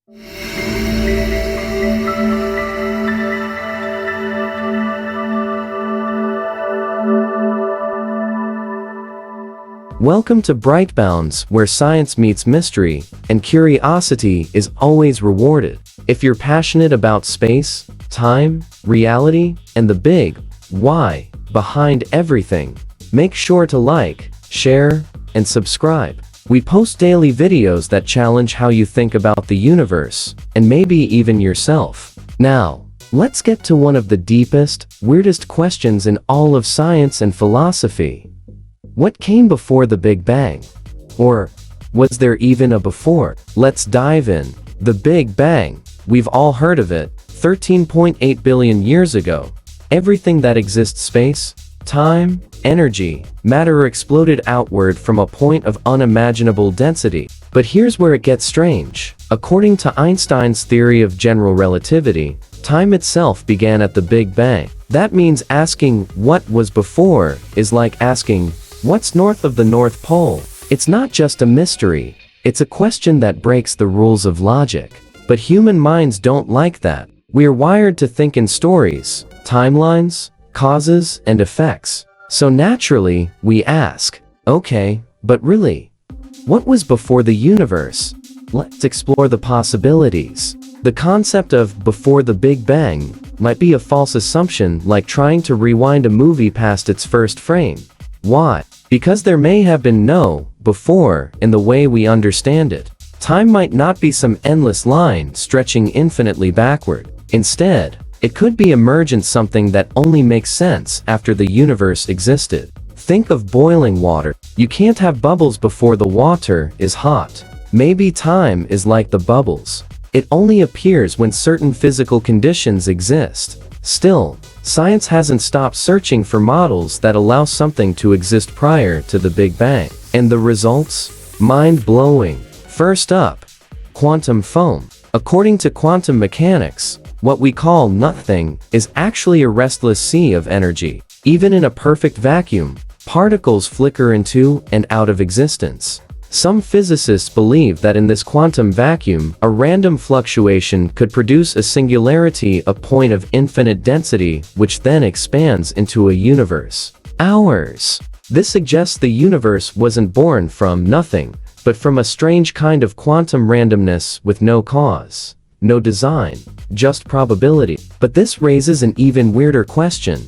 Welcome to BrightBoundX, where science meets mystery, and curiosity is always rewarded. If you're passionate about space, time, reality, and the big why behind everything, make sure to like, share, and subscribe. We post daily videos that challenge how you think about the universe, and maybe even yourself. Now, let's get to one of the deepest, weirdest questions in all of science and philosophy. What came before the Big Bang? Or, was there even a before? Let's dive in. The Big Bang. We've all heard of it. 13.8 billion years ago. Everything that exists, space, time, energy, matter exploded outward from a point of unimaginable density. But here's where it gets strange. According to Einstein's theory of general relativity, time itself began at the Big Bang. That means asking what was before is like asking, what's north of the North Pole? It's not just a mystery, it's a question that breaks the rules of logic. But human minds don't like that. We are wired to think in stories, timelines, causes, and effects. So naturally, we ask, okay, but really, what was before the universe? Let's explore the possibilities. The concept of before the Big Bang might be a false assumption, like trying to rewind a movie past its first frame. Why? Because there may have been no before in the way we understand it. Time might not be some endless line stretching infinitely backward. Instead, it could be emergent, something that only makes sense after the universe existed. Think of boiling water. You can't have bubbles before the water is hot. Maybe time is like the bubbles. It only appears when certain physical conditions exist. Still, science hasn't stopped searching for models that allow something to exist prior to the Big Bang. And the results? Mind-blowing. First up, quantum foam. According to quantum mechanics, what we call nothing is actually a restless sea of energy. Even in a perfect vacuum, particles flicker into and out of existence. Some physicists believe that in this quantum vacuum, a random fluctuation could produce a singularity, a point of infinite density, which then expands into a universe. Ours. This suggests the universe wasn't born from nothing, but from a strange kind of quantum randomness with no cause, no design, just probability. But this raises an even weirder question.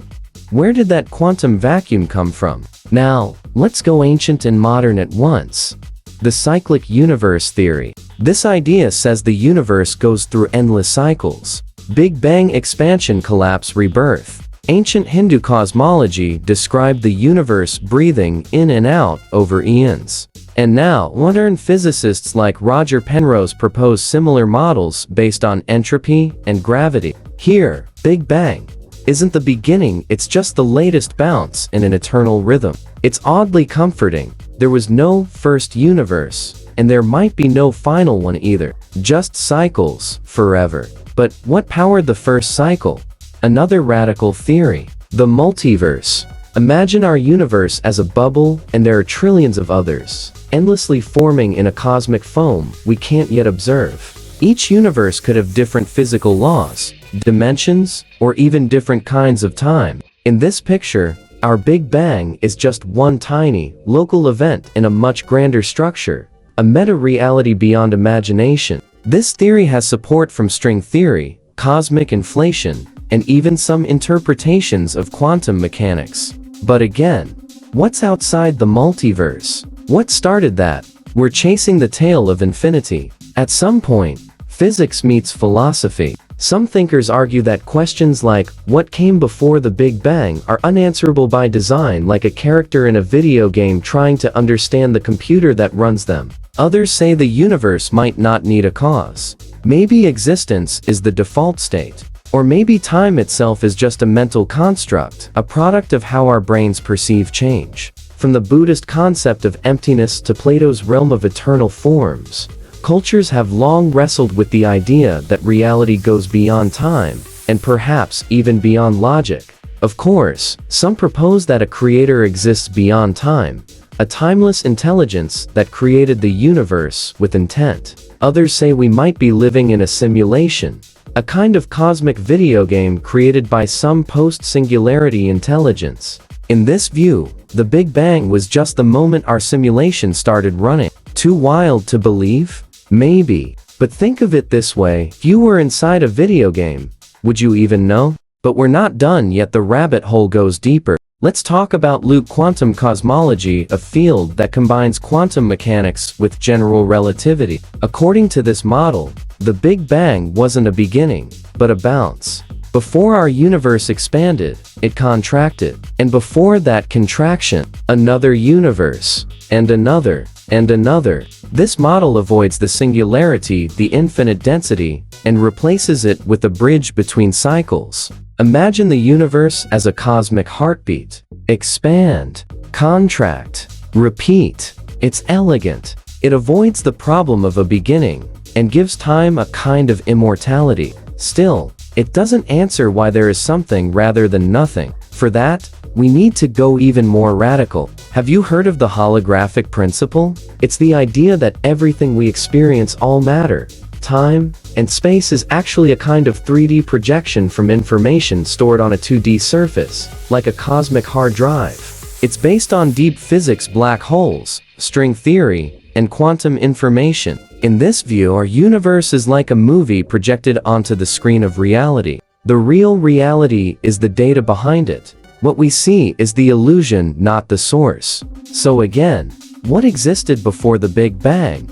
Where did that quantum vacuum come from? Now, let's go ancient and modern at once. The Cyclic Universe theory. This idea says the universe goes through endless cycles. Big Bang, expansion, collapse, rebirth. Ancient Hindu cosmology described the universe breathing in and out over eons. And now, modern physicists like Roger Penrose propose similar models based on entropy and gravity. Here, Big Bang isn't the beginning, it's just the latest bounce in an eternal rhythm. It's oddly comforting. There was no first universe, and there might be no final one either. Just cycles, forever. But what powered the first cycle? Another radical theory. The multiverse. Imagine our universe as a bubble, and there are trillions of others, endlessly forming in a cosmic foam we can't yet observe. Each universe could have different physical laws, dimensions, or even different kinds of time. In this picture, our Big Bang is just one tiny, local event in a much grander structure, a meta-reality beyond imagination. This theory has support from string theory, cosmic inflation, and even some interpretations of quantum mechanics. But again, what's outside the multiverse? What started that? We're chasing the tail of infinity. At some point, physics meets philosophy. Some thinkers argue that questions like, what came before the Big Bang, are unanswerable by design, like a character in a video game trying to understand the computer that runs them. Others say the universe might not need a cause. Maybe existence is the default state. Or maybe time itself is just a mental construct, a product of how our brains perceive change. From the Buddhist concept of emptiness to Plato's realm of eternal forms, cultures have long wrestled with the idea that reality goes beyond time, and perhaps even beyond logic. Of course, some propose that a creator exists beyond time, a timeless intelligence that created the universe with intent. Others say we might be living in a simulation, a kind of cosmic video game created by some post-singularity intelligence. In this view, the Big Bang was just the moment our simulation started running. Too wild to believe? Maybe. But think of it this way, if you were inside a video game, would you even know? But we're not done yet, the rabbit hole goes deeper. Let's talk about loop quantum cosmology, a field that combines quantum mechanics with general relativity. According to this model, the Big Bang wasn't a beginning, but a bounce. Before our universe expanded, it contracted. And before that contraction, another universe, and another, and another. This model avoids the singularity, the infinite density, and replaces it with a bridge between cycles. Imagine the universe as a cosmic heartbeat. Expand, contract, repeat. It's elegant. It avoids the problem of a beginning, and gives time a kind of immortality. Still, it doesn't answer why there is something rather than nothing. For that, we need to go even more radical. Have you heard of the holographic principle? It's the idea that everything we experience, all matter, time, and space, is actually a kind of 3D projection from information stored on a 2D surface, like a cosmic hard drive. It's based on deep physics, black holes, string theory, and quantum information. In this view, our universe is like a movie projected onto the screen of reality. The real reality is the data behind it. What we see is the illusion, not the source. So again, what existed before the Big Bang?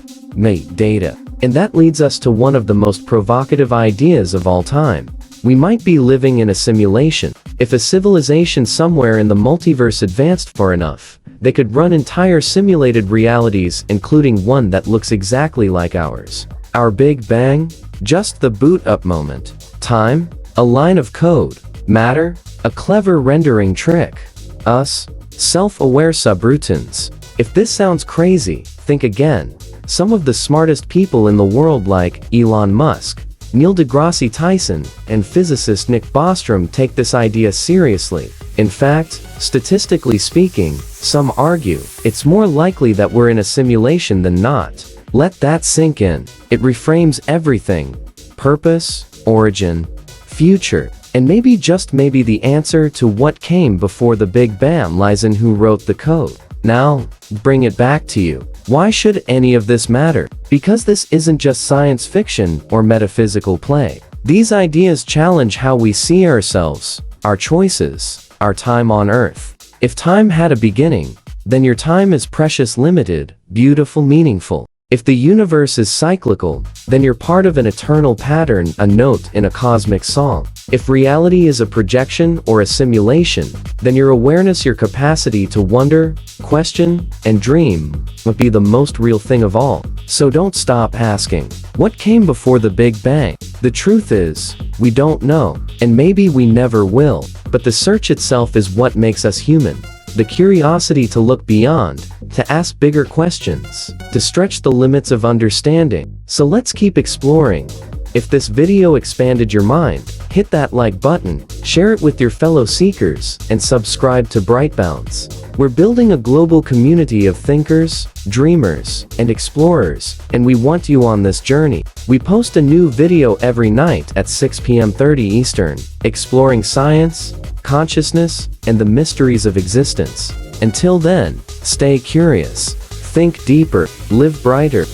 Data. And that leads us to one of the most provocative ideas of all time. We might be living in a simulation. If a civilization somewhere in the multiverse advanced far enough, they could run entire simulated realities, including one that looks exactly like ours. Our Big Bang? Just the boot-up moment. Time? A line of code. Matter? A clever rendering trick. Us? Self-aware subroutines. If this sounds crazy, think again. Some of the smartest people in the world, like Elon Musk, Neil deGrasse Tyson, and physicist Nick Bostrom, take this idea seriously. In fact, statistically speaking, some argue it's more likely that we're in a simulation than not. Let that sink in. It reframes everything. Purpose, origin, future, and maybe, just maybe, the answer to what came before the Big Bang lies in who wrote the code. Now, bring it back to you. Why should any of this matter? Because this isn't just science fiction or metaphysical play. These ideas challenge how we see ourselves, our choices, our time on Earth. If time had a beginning, then your time is precious, limited, beautiful, meaningful. If the universe is cyclical, then you're part of an eternal pattern, a note in a cosmic song. If reality is a projection or a simulation, then your awareness, your capacity to wonder, question, and dream must be the most real thing of all. So don't stop asking, what came before the Big Bang? The truth is, we don't know, and maybe we never will. But the search itself is what makes us human. The curiosity to look beyond, to ask bigger questions, to stretch the limits of understanding. So let's keep exploring. If this video expanded your mind, hit that like button, share it with your fellow seekers, and subscribe to BrightBoundX. We're building a global community of thinkers, dreamers, and explorers, and we want you on this journey. We post a new video every night at 6 p.m. 30 Eastern, exploring science, consciousness, and the mysteries of existence. Until then, stay curious, think deeper, live brighter.